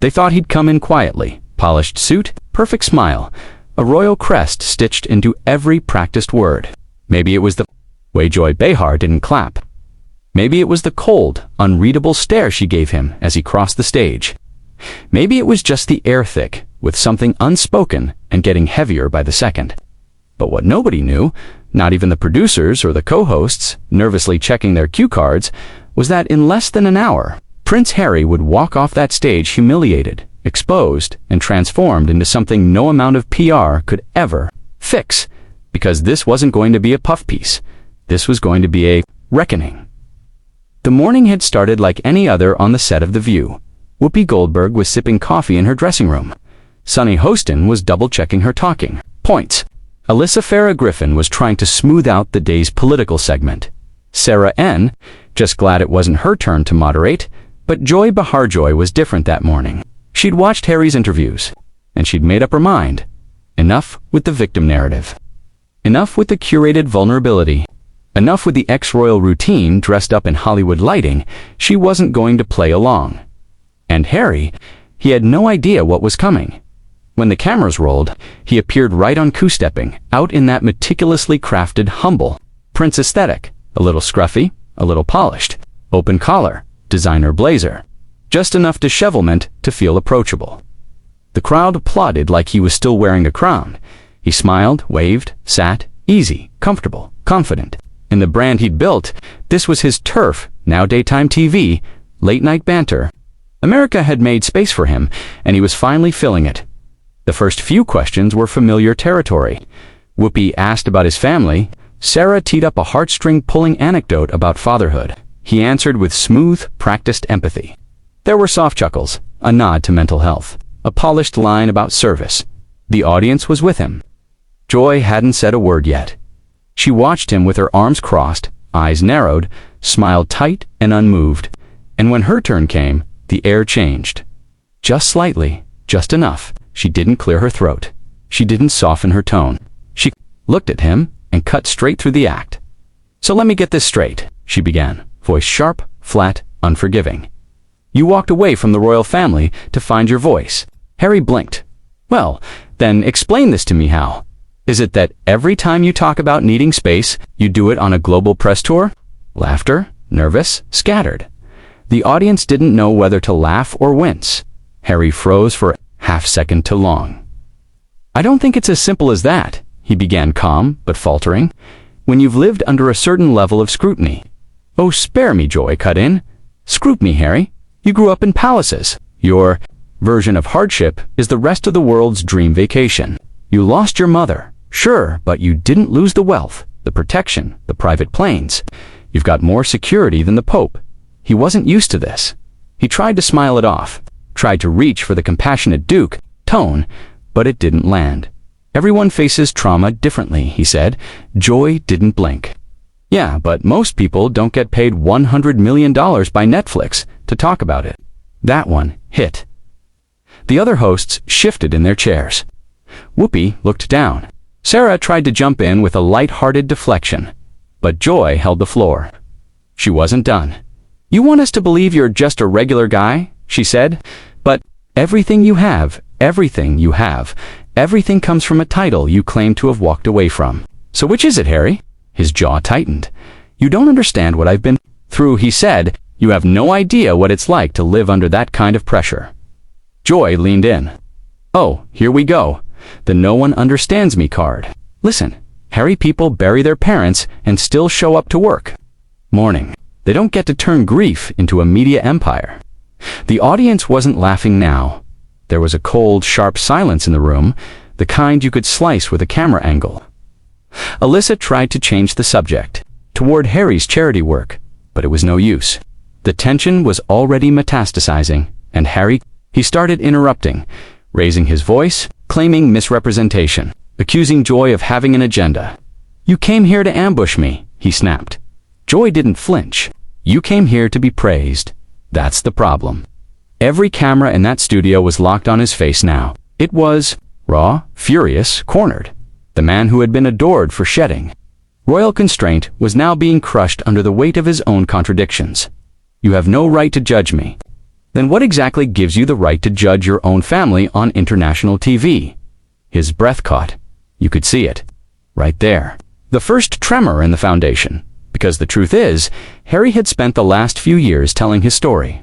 They thought he'd come in quietly, polished suit, perfect smile, a royal crest stitched into every practiced word. Maybe it was the way Joy Behar didn't clap. Maybe it was the cold, unreadable stare she gave him as he crossed the stage. Maybe it was just the air thick, with something unspoken and getting heavier by the second. But what nobody knew, not even the producers or the co-hosts, nervously checking their cue cards, was that in less than an hour, Prince Harry would walk off that stage humiliated, exposed, and transformed into something no amount of PR could ever fix, because this wasn't going to be a puff piece. This was going to be a reckoning. The morning had started like any other on the set of The View. Whoopi Goldberg was sipping coffee in her dressing room. Sunny Hostin was double-checking her talking points. Alyssa Farah Griffin was trying to smooth out the day's political segment. Sarah N., just glad it wasn't her turn to moderate, but Joy Behar was different that morning. She'd watched Harry's interviews, and she'd made up her mind. Enough with the victim narrative. Enough with the curated vulnerability. Enough with the ex-royal routine dressed up in Hollywood lighting. She wasn't going to play along. And Harry, he had no idea what was coming. When the cameras rolled, he appeared right on coup-stepping, out in that meticulously crafted, humble Prince aesthetic, a little scruffy, a little polished, open collar, designer blazer, just enough dishevelment to feel approachable. The crowd applauded like he was still wearing the crown. He smiled, waved, sat, easy, comfortable, confident. In the brand he'd built, this was his turf, now daytime TV, late-night banter. America had made space for him, and he was finally filling it. The first few questions were familiar territory. Whoopi asked about his family. Sarah teed up a heartstring-pulling anecdote about fatherhood. He answered with smooth, practiced empathy. There were soft chuckles, a nod to mental health, a polished line about service. The audience was with him. Joy hadn't said a word yet. She watched him with her arms crossed, eyes narrowed, smiled tight and unmoved. And when her turn came, the air changed. Just slightly, just enough. She didn't clear her throat. She didn't soften her tone. She looked at him and cut straight through the act. So let me get this straight, she began, voice sharp, flat, unforgiving. You walked away from the royal family to find your voice. Harry blinked. Well, then explain this to me how. Is it that every time you talk about needing space, you do it on a global press tour? Laughter, nervous, scattered. The audience didn't know whether to laugh or wince. Harry froze for a half-second too long. I don't think it's as simple as that, he began, calm but faltering. When you've lived under a certain level of scrutiny. Oh, spare me, Joy cut in. Scrutiny, Harry. You grew up in palaces. Your version of hardship is the rest of the world's dream vacation. You lost your mother, sure, but you didn't lose the wealth, the protection, the private planes. You've got more security than the Pope. He wasn't used to this. He tried to smile it off, tried to reach for the compassionate Duke tone, but it didn't land. Everyone faces trauma differently, he said. Joy didn't blink. Yeah, but most people don't get paid $100 million by Netflix to talk about it. That one hit. The other hosts shifted in their chairs. Whoopi looked down. Sarah tried to jump in with a light-hearted deflection, but Joy held the floor. She wasn't done. You want us to believe you're just a regular guy, she said, but everything you have, everything comes from a title you claim to have walked away from. So which is it, Harry? His jaw tightened. You don't understand what I've been through, he said. You have no idea what it's like to live under that kind of pressure. Joy leaned in. Oh, here we go. The no one understands me card. Listen, Harry people bury their parents and still show up to work. Morning. They don't get to turn grief into a media empire. The audience wasn't laughing now. There was a cold, sharp silence in the room, the kind you could slice with a camera angle. Alyssa tried to change the subject, toward Harry's charity work, but it was no use. The tension was already metastasizing, and Harry, he started interrupting, raising his voice, claiming misrepresentation, accusing Joy of having an agenda. You came here to ambush me, he snapped. Joy didn't flinch. You came here to be praised. That's the problem. Every camera in that studio was locked on his face now. It was raw, furious, cornered. The man who had been adored for shedding. Royal constraint was now being crushed under the weight of his own contradictions. You have no right to judge me. Then what exactly gives you the right to judge your own family on international TV? His breath caught. You could see it. Right there. The first tremor in the foundation. Because the truth is, Harry had spent the last few years telling his story.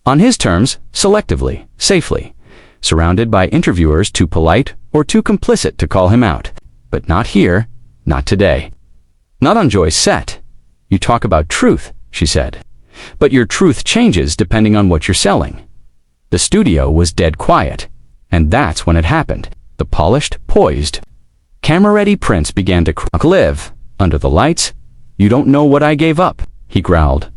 On his terms, selectively, safely. Surrounded by interviewers too polite or too complicit to call him out. But not here, not today. Not on Joy's set. You talk about truth, she said. But your truth changes depending on what you're selling. The studio was dead quiet. And that's when it happened. The polished, poised, camera-ready prince began to live under the lights. You don't know what I gave up, he growled.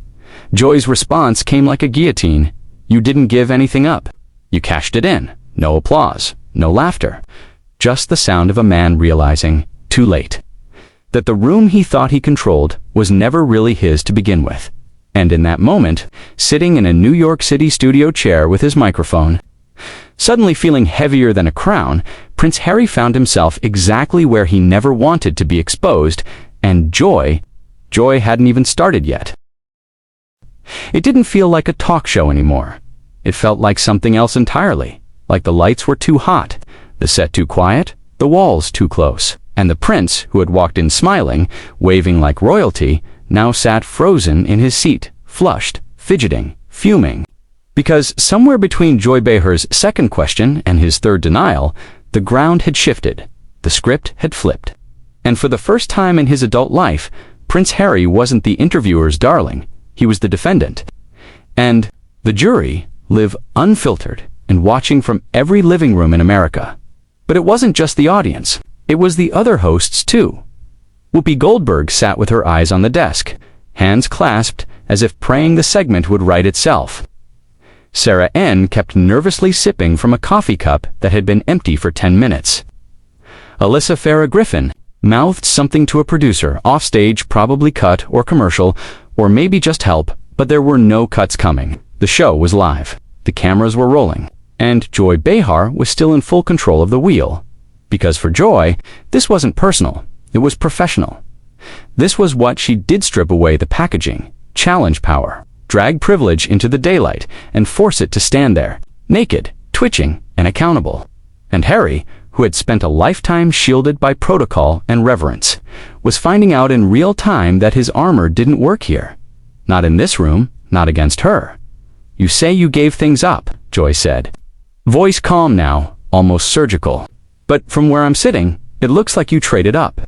Joy's response came like a guillotine. You didn't give anything up. You cashed it in. No applause, no laughter. Just the sound of a man realizing, too late, that the room he thought he controlled was never really his to begin with. And in that moment, sitting in a New York City studio chair with his microphone, suddenly feeling heavier than a crown, Prince Harry found himself exactly where he never wanted to be exposed, and Joy hadn't even started yet. It didn't feel like a talk show anymore. It felt like something else entirely, like the lights were too hot, the set too quiet, the walls too close, and the prince, who had walked in smiling, waving like royalty, now sat frozen in his seat, flushed, fidgeting, fuming. Because somewhere between Joy Behar's second question and his third denial, the ground had shifted, the script had flipped. And for the first time in his adult life, Prince Harry wasn't the interviewer's darling, he was the defendant. And the jury live unfiltered and watching from every living room in America. But it wasn't just the audience, it was the other hosts too. Whoopi Goldberg sat with her eyes on the desk, hands clasped as if praying the segment would write itself. Sarah N. kept nervously sipping from a coffee cup that had been empty for 10 minutes. Alyssa Farah Griffin mouthed something to a producer, offstage, probably cut or commercial, or maybe just help, but there were no cuts coming. The show was live. The cameras were rolling. And Joy Behar was still in full control of the wheel. Because for Joy, this wasn't personal. It was professional. This was what she did: strip away the packaging, challenge power, drag privilege into the daylight, and force it to stand there, naked, twitching, and accountable. And Harry, who had spent a lifetime shielded by protocol and reverence, was finding out in real time that his armor didn't work here. Not in this room, not against her. You say you gave things up, Joy said. Voice calm now, almost surgical. But from where I'm sitting, it looks like you traded up.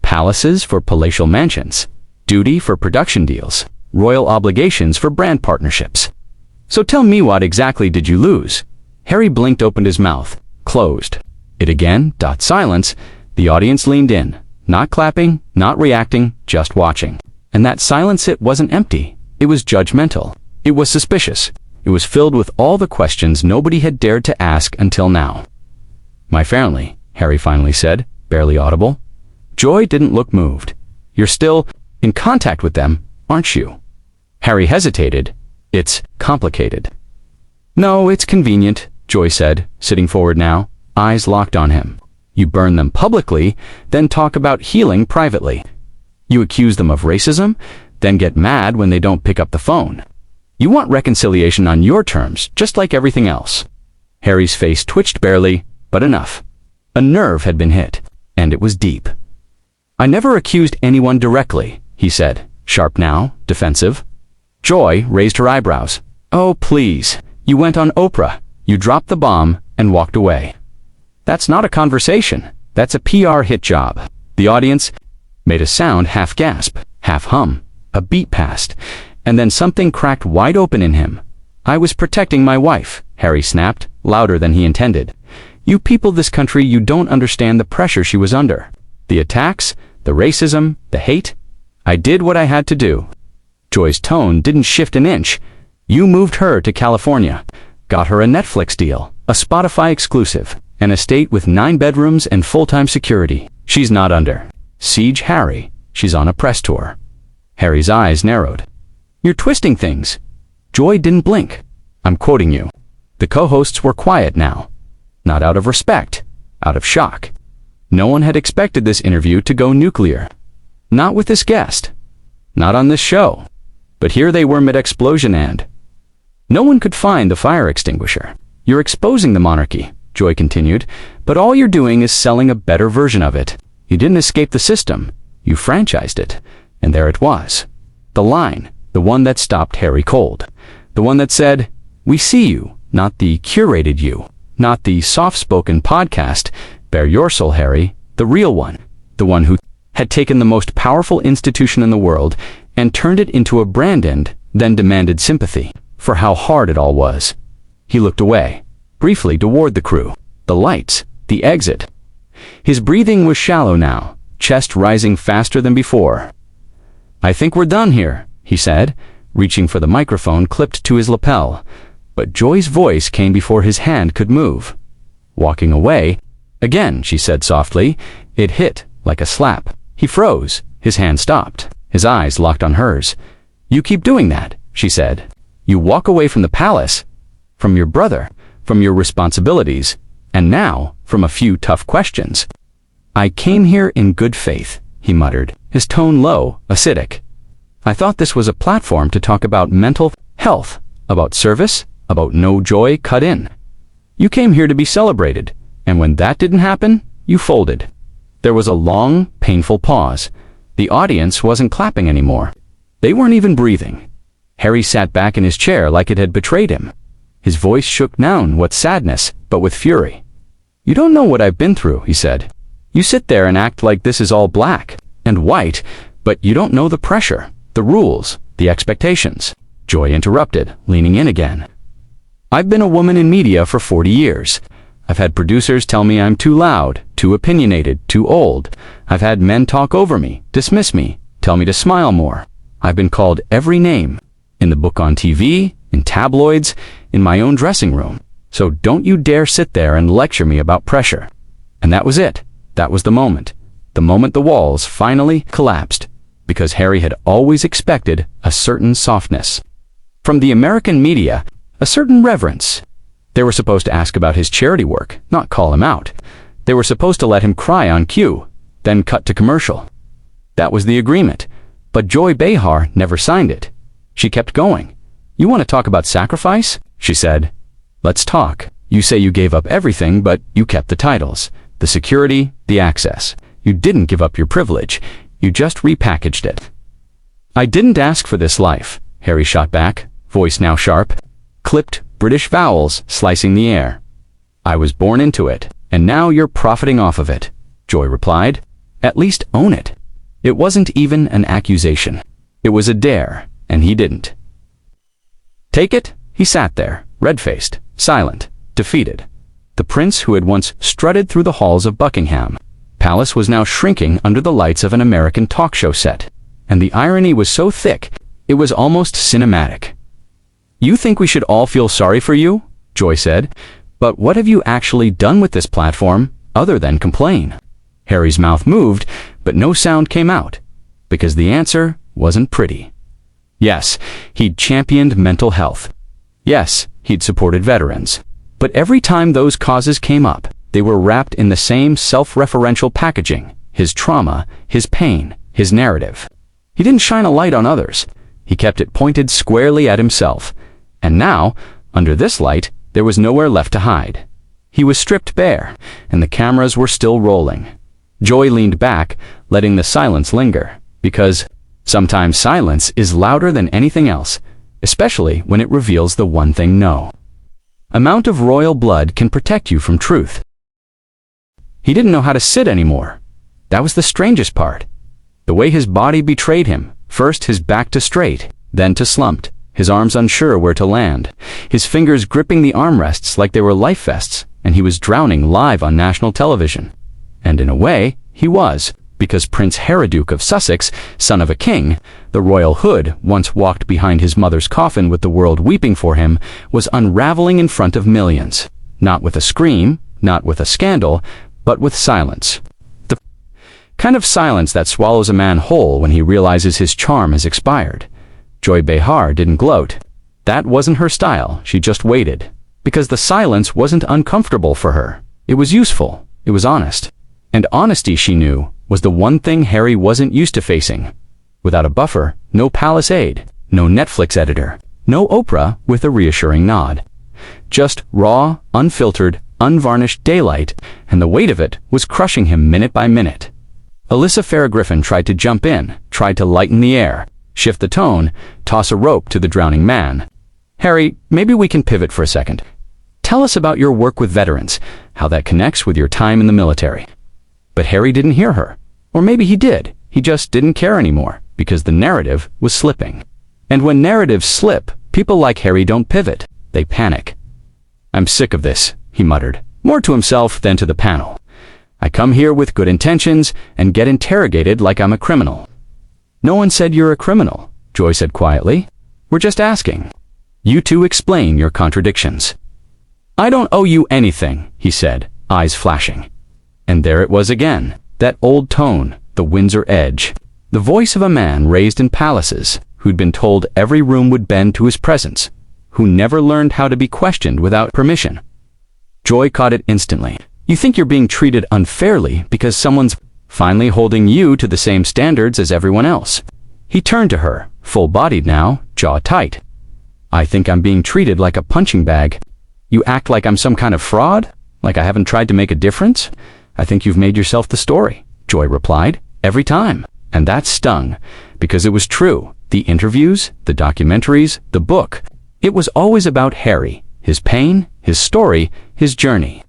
Palaces for palatial mansions, duty for production deals, royal obligations for brand partnerships. So tell me, what exactly did you lose? Harry blinked, opened his mouth, closed. It again, silence. The audience leaned in, not clapping, not reacting, just watching. And that silence, it wasn't empty. It was judgmental. It was suspicious. It was filled with all the questions nobody had dared to ask until now. My family, Harry finally said, barely audible. Joy didn't look moved. You're still in contact with them, aren't you? Harry hesitated. It's complicated. No, it's convenient, Joy said, sitting forward now, eyes locked on him. You burn them publicly, then talk about healing privately. You accuse them of racism, then get mad when they don't pick up the phone. You want reconciliation on your terms, just like everything else. Harry's face twitched barely, but enough. A nerve had been hit, and it was deep. I never accused anyone directly, he said, sharp now, defensive. Joy raised her eyebrows. Oh, please. You went on Oprah. You dropped the bomb and walked away. That's not a conversation. That's a PR hit job. The audience made a sound, half gasp, half hum. A beat passed, and then something cracked wide open in him. I was protecting my wife, Harry snapped, louder than he intended. You people, this country, you don't understand the pressure she was under. The attacks, the racism, the hate. I did what I had to do. Joy's tone didn't shift an inch. You moved her to California, got her a Netflix deal, a Spotify exclusive, an estate with 9 bedrooms and full-time security. She's not under siege, Harry. She's on a press tour. Harry's eyes narrowed. You're twisting things. Joy didn't blink. I'm quoting you. The co-hosts were quiet now. Not out of respect, out of shock. No one had expected this interview to go nuclear. Not with this guest. Not on this show. But here they were mid-explosion and... No one could find the fire extinguisher. You're exposing the monarchy, Joy continued, but all you're doing is selling a better version of it. You didn't escape the system. You franchised it. And there it was. The line, the one that stopped Harry cold. The one that said, "We see you, not the curated you, not the soft-spoken podcast. Bare your soul, Harry, the real one. The one who had taken the most powerful institution in the world and turned it into a brand and then demanded sympathy for how hard it all was." He looked away, briefly toward the crew, the lights, the exit. His breathing was shallow now, chest rising faster than before. "I think we're done here," he said, reaching for the microphone clipped to his lapel. But Joy's voice came before his hand could move. "Walking away?" "Again," she said softly. It hit like a slap. He froze. His hand stopped. His eyes locked on hers. "You keep doing that," she said. "You walk away from the palace, from your brother, from your responsibilities, and now from a few tough questions." "I came here in good faith," he muttered, his tone low, acidic. "I thought this was a platform to talk about mental health, about service, about no joy cut in. You came here to be celebrated, and when that didn't happen, you folded." There was a long, painful pause. The audience wasn't clapping anymore. They weren't even breathing. Harry sat back in his chair like it had betrayed him. His voice shook down with sadness, but with fury. "You don't know what I've been through," he said. "You sit there and act like this is all black and white, but you don't know the pressure, the rules, the expectations." Joy interrupted, leaning in again. "I've been a woman in media for 40 years. I've had producers tell me I'm too loud, too opinionated, too old. I've had men talk over me, dismiss me, tell me to smile more. I've been called every name, in the book on TV, in tabloids, in my own dressing room. So don't you dare sit there and lecture me about pressure." And that was it. That was the moment the walls finally collapsed, because Harry had always expected a certain softness. From the American media, a certain reverence. They were supposed to ask about his charity work, not call him out. They were supposed to let him cry on cue, then cut to commercial. That was the agreement, but Joy Behar never signed it. She kept going. "You want to talk about sacrifice?" she said. "Let's talk. You say you gave up everything, but you kept the titles, the security, the access. You didn't give up your privilege. You just repackaged it." "I didn't ask for this life," Harry shot back, voice now sharp, clipped British vowels slicing the air. "I was born into it, and now you're profiting off of it," Joy replied. "At least own it." It wasn't even an accusation. It was a dare, and he didn't. "Take it?" He sat there, red-faced, silent, defeated. The prince who had once strutted through the halls of Buckingham Palace was now shrinking under the lights of an American talk show set, and the irony was so thick, it was almost cinematic. "You think we should all feel sorry for you?" Joy said. "But what have you actually done with this platform, other than complain?" Harry's mouth moved, but no sound came out, because the answer wasn't pretty. Yes, he'd championed mental health. Yes, he'd supported veterans. But every time those causes came up, they were wrapped in the same self-referential packaging: his trauma, his pain, his narrative. He didn't shine a light on others. He kept it pointed squarely at himself. And now, under this light, there was nowhere left to hide. He was stripped bare, and the cameras were still rolling. Joy leaned back, letting the silence linger, because sometimes silence is louder than anything else, especially when it reveals the one thing no amount of royal blood can protect you from truth. He didn't know how to sit anymore. That was the strangest part. The way his body betrayed him, first his back to straight, then to slumped, his arms unsure where to land, his fingers gripping the armrests like they were life vests, and he was drowning live on national television. And in a way, he was, because Prince Harry, Duke of Sussex, son of a king, the royal hood once walked behind his mother's coffin with the world weeping for him, was unraveling in front of millions, not with a scream, not with a scandal, but with silence. The kind of silence that swallows a man whole when he realizes his charm has expired. Joy Behar didn't gloat. That wasn't her style. She just waited. Because the silence wasn't uncomfortable for her. It was useful. It was honest. And honesty, she knew, was the one thing Harry wasn't used to facing. Without a buffer, no palace aide, no Netflix editor, No Oprah with a reassuring nod. Just raw, unfiltered, unvarnished daylight, and the weight of it was crushing him minute by minute. Alyssa Farrah-Griffin tried to jump in, tried to lighten the air, shift the tone, toss a rope to the drowning man. "Harry, maybe we can pivot for a second. Tell us about your work with veterans, how that connects with your time in the military." But Harry didn't hear her. Or maybe he did. He just didn't care anymore, because the narrative was slipping. And when narratives slip, people like Harry don't pivot. They panic. "I'm sick of this," he muttered, more to himself than to the panel. "I come here with good intentions and get interrogated like I'm a criminal." "No one said you're a criminal," Joy said quietly. "We're just asking. You two explain your contradictions." "I don't owe you anything," he said, eyes flashing. And there it was again, that old tone, the Windsor edge, the voice of a man raised in palaces, who'd been told every room would bend to his presence, who never learned how to be questioned without permission. Joy caught it instantly. "You think you're being treated unfairly because someone's finally holding you to the same standards as everyone else." He turned to her, full-bodied now, jaw tight. "I think I'm being treated like a punching bag. You act like I'm some kind of fraud? Like I haven't tried to make a difference? I think you've made yourself the story," Joy replied, "every time." And that stung, because it was true. The interviews, the documentaries, the book. It was always about Harry, his pain, his story, his journey.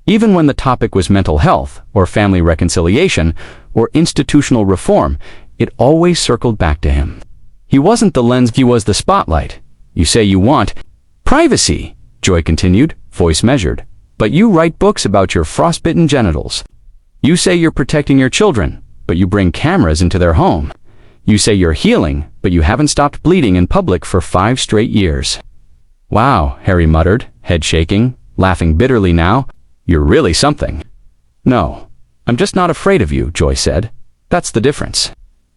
Even when the topic was mental health, or family reconciliation, or institutional reform, it always circled back to him. He wasn't the lens, he was the spotlight. "You say you want privacy," Joy continued, voice measured, "but you write books about your frostbitten genitals. You say you're protecting your children, but you bring cameras into their home. You say you're healing, but you haven't stopped bleeding in public for 5 straight years." "Wow," Harry muttered, head shaking, laughing bitterly now. "You're really something." "No, I'm just not afraid of you," Joy said. "That's the difference."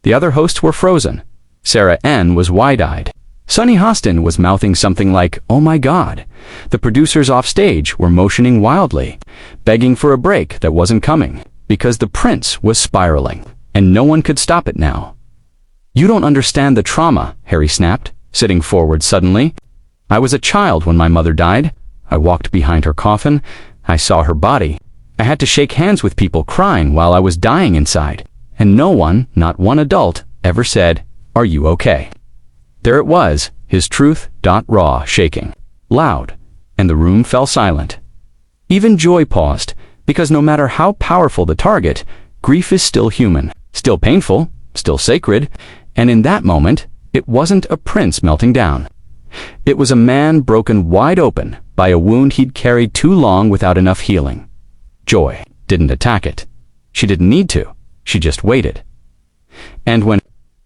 The other hosts were frozen. Sarah N. was wide-eyed. Sunny Hostin was mouthing something like, "Oh my God." The producers off stage were motioning wildly, begging for a break that wasn't coming, because the prince was spiraling, and no one could stop it now. "You don't understand the trauma," Harry snapped, sitting forward suddenly. "I was a child when my mother died. I walked behind her coffin. I saw her body. I had to shake hands with people crying while I was dying inside. And no one, not one adult, ever said, 'Are you okay?'" There it was, his truth, raw, shaking, loud, and the room fell silent. Even Joy paused, because no matter how powerful the target, grief is still human, still painful, still sacred, and in that moment, it wasn't a prince melting down. It was a man broken wide open by a wound he'd carried too long without enough healing. Joy didn't attack it. She didn't need to. She just waited. And when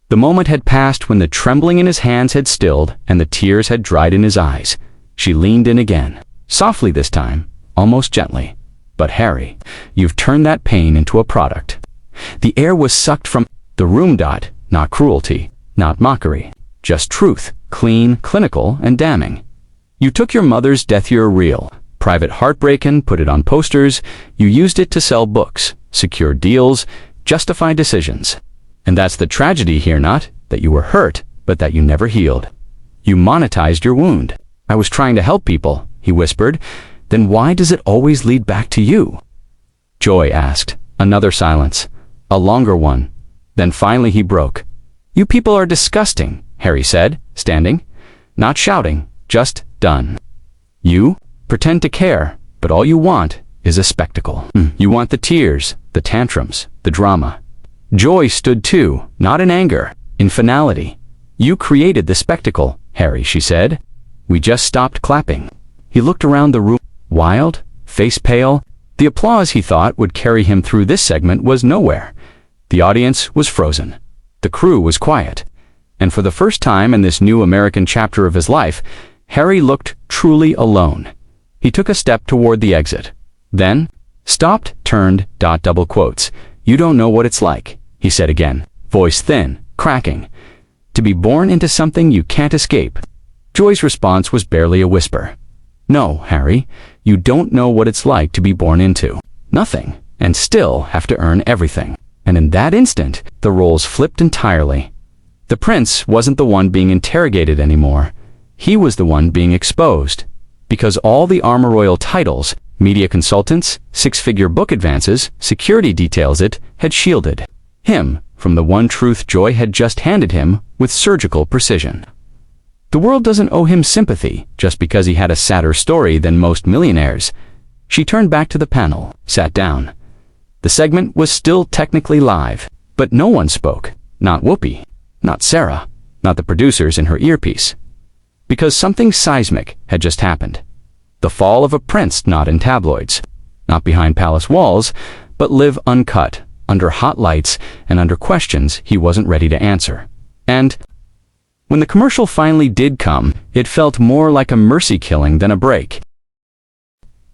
the moment had passed, when the trembling in his hands had stilled and the tears had dried in his eyes, she leaned in again, softly this time, almost gently. "But Harry, you've turned that pain into a product." The air was sucked from the room. Not cruelty, not mockery, just truth, clean, clinical, and damning. "You took your mother's death year real, private heartbreak, and put it on posters. You used it to sell books, secure deals, justify decisions. And that's the tragedy here, not that you were hurt, but that you never healed. You monetized your wound." "I was trying to help people," he whispered. "Then why does it always lead back to you?" Joy asked. Another silence. A longer one. Then finally he broke. "You people are disgusting," Harry said, standing. Not shouting, just done. "You pretend to care, but all you want is a spectacle. You want the tears, the tantrums, the drama." Joy stood too, not in anger, in finality. "You created the spectacle, Harry," she said. "We just stopped clapping." He looked around the room, wild, face pale. The applause he thought would carry him through this segment was nowhere. The audience was frozen. The crew was quiet. And for the first time in this new American chapter of his life, Harry looked truly alone. He took a step toward the exit. Then, stopped, turned, double quotes. "You don't know what it's like," he said again, voice thin, cracking. "To be born into something you can't escape." Joy's response was barely a whisper. "No, Harry, you don't know what it's like to be born into nothing, and still have to earn everything." And in that instant, the roles flipped entirely. The prince wasn't the one being interrogated anymore. He was the one being exposed, because all the armor royal titles, media consultants, six-figure book advances, security details had shielded him from the one truth Joy had just handed him with surgical precision. The world doesn't owe him sympathy just because he had a sadder story than most millionaires. She turned back to the panel, sat down. The segment was still technically live, but no one spoke. Not Whoopi, not Sarah, not the producers in her earpiece. Because something seismic had just happened. The fall of a prince not in tabloids, not behind palace walls, but live uncut, under hot lights and under questions he wasn't ready to answer. And when the commercial finally did come, it felt more like a mercy killing than a break.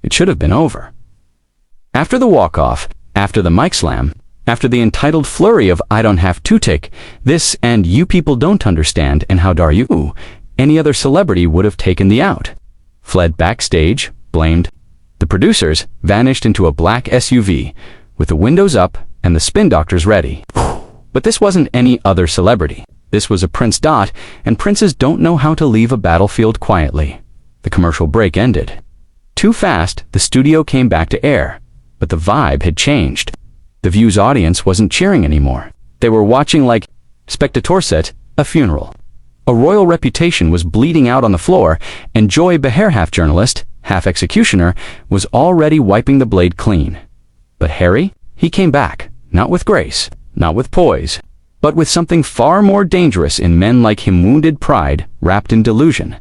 It should have been over. After the walk-off, after the mic slam, after the entitled flurry of "I don't have to take this" and "you people don't understand" and "how dare you," any other celebrity would have taken the out. Fled backstage, blamed. The producers vanished into a black SUV, with the windows up and the spin doctors ready. But this wasn't any other celebrity. This was a Prince Dot, and princes don't know how to leave a battlefield quietly. The commercial break ended. Too fast, the studio came back to air, but the vibe had changed. The View's audience wasn't cheering anymore. They were watching like spectatorset, a funeral. A royal reputation was bleeding out on the floor, and Joy Behar, half journalist, half executioner, was already wiping the blade clean. But Harry? He came back, not with grace, not with poise, but with something far more dangerous in men like him: wounded pride wrapped in delusion.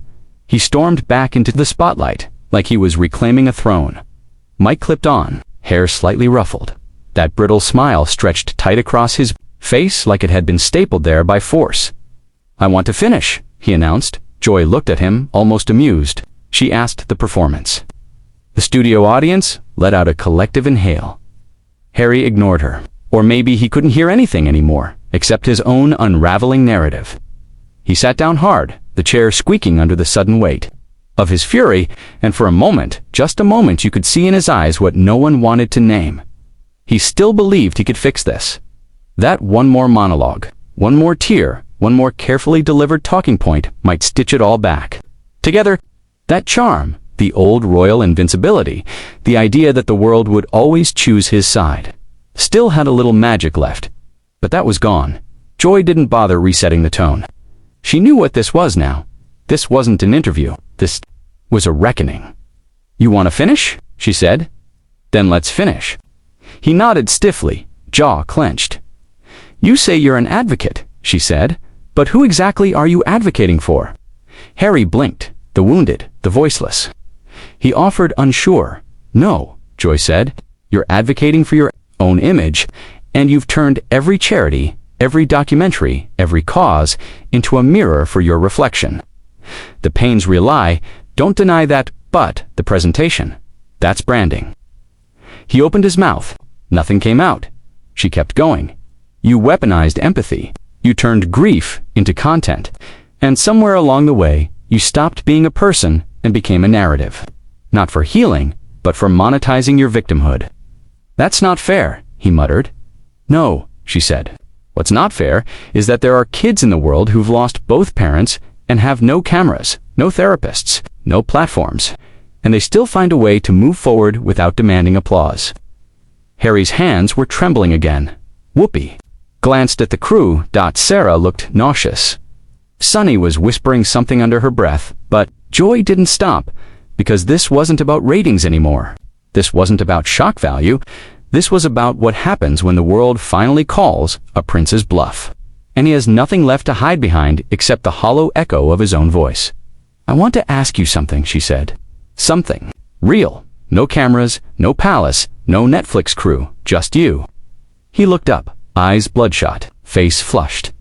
He stormed back into the spotlight, like he was reclaiming a throne. Mic clipped on, hair slightly ruffled. That brittle smile stretched tight across his face like it had been stapled there by force. "I want to finish," he announced. Joy looked at him, almost amused. She asked the performance. The studio audience let out a collective inhale. Harry ignored her. Or maybe he couldn't hear anything anymore, except his own unraveling narrative. He sat down hard, the chair squeaking under the sudden weight of his fury, and for a moment, just a moment, you could see in his eyes what no one wanted to name. He still believed he could fix this. That one more monologue, one more tear, one more carefully delivered talking point might stitch it all back together. That charm, the old royal invincibility, the idea that the world would always choose his side, still had a little magic left. But that was gone. Joy didn't bother resetting the tone. She knew what this was now. This wasn't an interview. This was a reckoning. "You want to finish?" she said. "Then let's finish." He nodded stiffly, jaw clenched. "You say you're an advocate," she said, "but who exactly are you advocating for?" Harry blinked, the wounded, the voiceless. He offered, unsure. "No," Joy said, "you're advocating for your own image, and you've turned every charity, every documentary, every cause into a mirror for your reflection. The pains rely, don't deny that, but the presentation, that's branding." He opened his mouth. Nothing came out. She kept going. "You weaponized empathy. You turned grief into content. And somewhere along the way, you stopped being a person and became a narrative. Not for healing, but for monetizing your victimhood." "That's not fair," he muttered. "No," she said. "What's not fair is that there are kids in the world who've lost both parents and have no cameras, no therapists, no platforms, and they still find a way to move forward without demanding applause." Harry's hands were trembling again. Whoopi glanced at the crew. Sarah looked nauseous. Sunny was whispering something under her breath, but Joy didn't stop, because this wasn't about ratings anymore. This wasn't about shock value. This was about what happens when the world finally calls a prince's bluff, and he has nothing left to hide behind except the hollow echo of his own voice. "I want to ask you something," she said. "Something real. No cameras, no palace, no Netflix crew, just you." He looked up, eyes bloodshot, face flushed.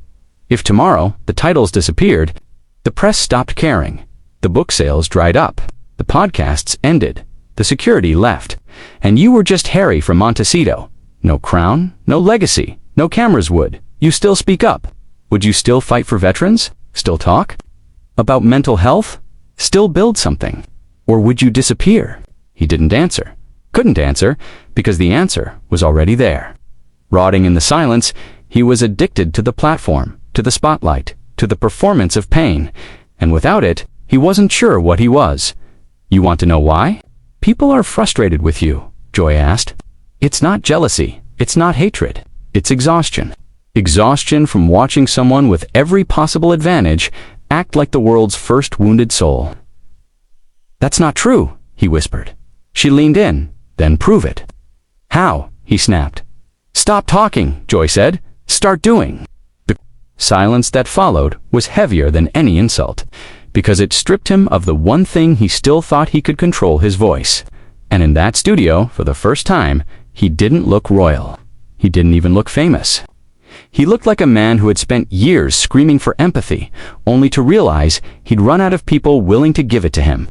If tomorrow the titles disappeared, the press stopped caring, the book sales dried up, the podcasts ended, the security left, and you were just Harry from Montecito. No crown, no legacy, no cameras, would you still speak up? Would you still fight for veterans? Still talk about mental health? Still build something? Or would you disappear? He didn't answer. Couldn't answer, because the answer was already there. Rotting in the silence, he was addicted to the platform, to the spotlight, to the performance of pain, and without it, He wasn't sure what he was. You want to know why? People are frustrated with you, Joy asked. It's not jealousy. It's not hatred. It's exhaustion. Exhaustion from watching someone with every possible advantage act like the world's first wounded soul. That's not true, he whispered. She leaned in. Then prove it. How? He snapped. Stop talking, Joy said. Start doing. The silence that followed was heavier than any insult, because it stripped him of the one thing he still thought he could control, his voice. And in that studio, for the first time, he didn't look royal. He didn't even look famous. He looked like a man who had spent years screaming for empathy, only to realize he'd run out of people willing to give it to him.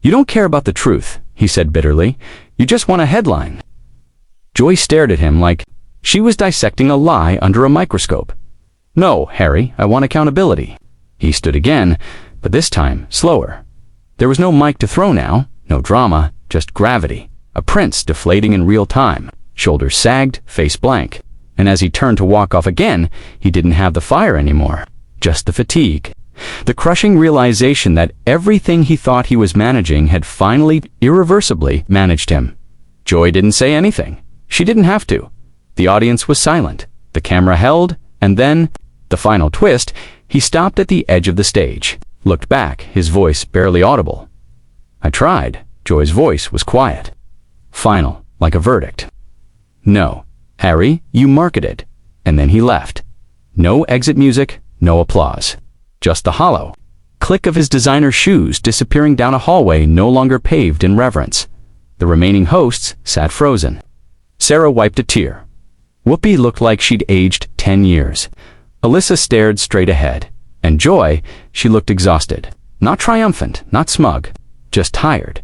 You don't care about the truth, he said bitterly. You just want a headline. Joy stared at him like she was dissecting a lie under a microscope. No, Harry, I want accountability. He stood again, but this time slower. There was no mic to throw now, no drama, just gravity. A prince deflating in real time, shoulders sagged, face blank. And as he turned to walk off again, he didn't have the fire anymore, just the fatigue. The crushing realization that everything he thought he was managing had finally, irreversibly, managed him. Joy didn't say anything. She didn't have to. The audience was silent. The camera held, and then, the final twist, he stopped at the edge of the stage, looked back, his voice barely audible. I tried. Joy's voice was quiet. Final, like a verdict. No, Harry, you marketed. And then he left. No exit music, no applause. Just the hollow click of his designer shoes disappearing down a hallway no longer paved in reverence. The remaining hosts sat frozen. Sarah wiped a tear. Whoopi looked like she'd aged 10 years. Alyssa stared straight ahead. And Joy, she looked exhausted. Not triumphant, not smug, just tired.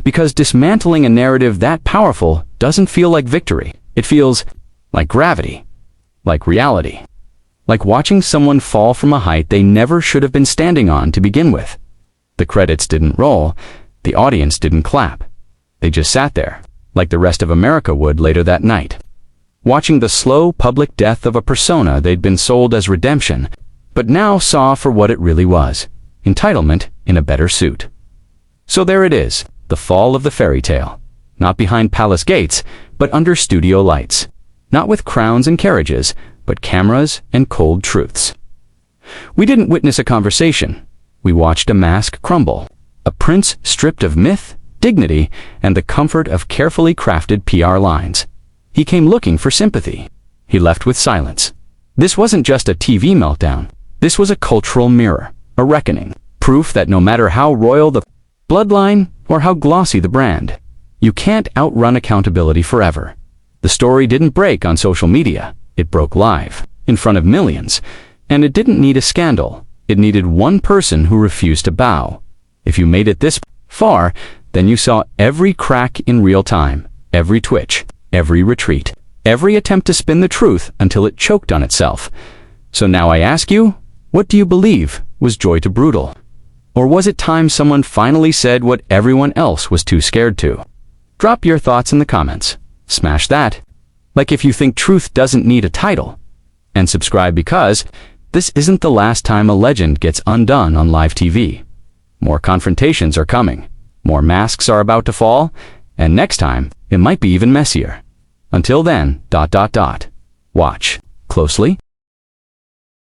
Because dismantling a narrative that powerful doesn't feel like victory. It feels like gravity, like reality. Like watching someone fall from a height they never should have been standing on to begin with. The credits didn't roll, the audience didn't clap. They just sat there, like the rest of America would later that night, watching the slow public death of a persona they'd been sold as redemption, but now saw for what it really was, entitlement in a better suit. So there it is, the fall of the fairy tale. Not behind palace gates, but under studio lights. Not with crowns and carriages, but cameras and cold truths. We didn't witness a conversation. We watched a mask crumble. A prince stripped of myth, dignity, and the comfort of carefully crafted PR lines. He came looking for sympathy. He left with silence. This wasn't just a TV meltdown. This was a cultural mirror, a reckoning, proof that no matter how royal the bloodline or how glossy the brand, you can't outrun accountability forever. The story didn't break on social media. It broke live, in front of millions, and it didn't need a scandal. It needed one person who refused to bow. If you made it this far, then you saw every crack in real time, every twitch, every retreat, every attempt to spin the truth until it choked on itself. So now I ask you, what do you believe? Was Joy too brutal? Or was it time someone finally said what everyone else was too scared to? Drop your thoughts in the comments. Smash that. Like if you think truth doesn't need a title. And subscribe because this isn't the last time a legend gets undone on live TV. More confrontations are coming. More masks are about to fall. And next time, it might be even messier. Until then, ... Watch closely.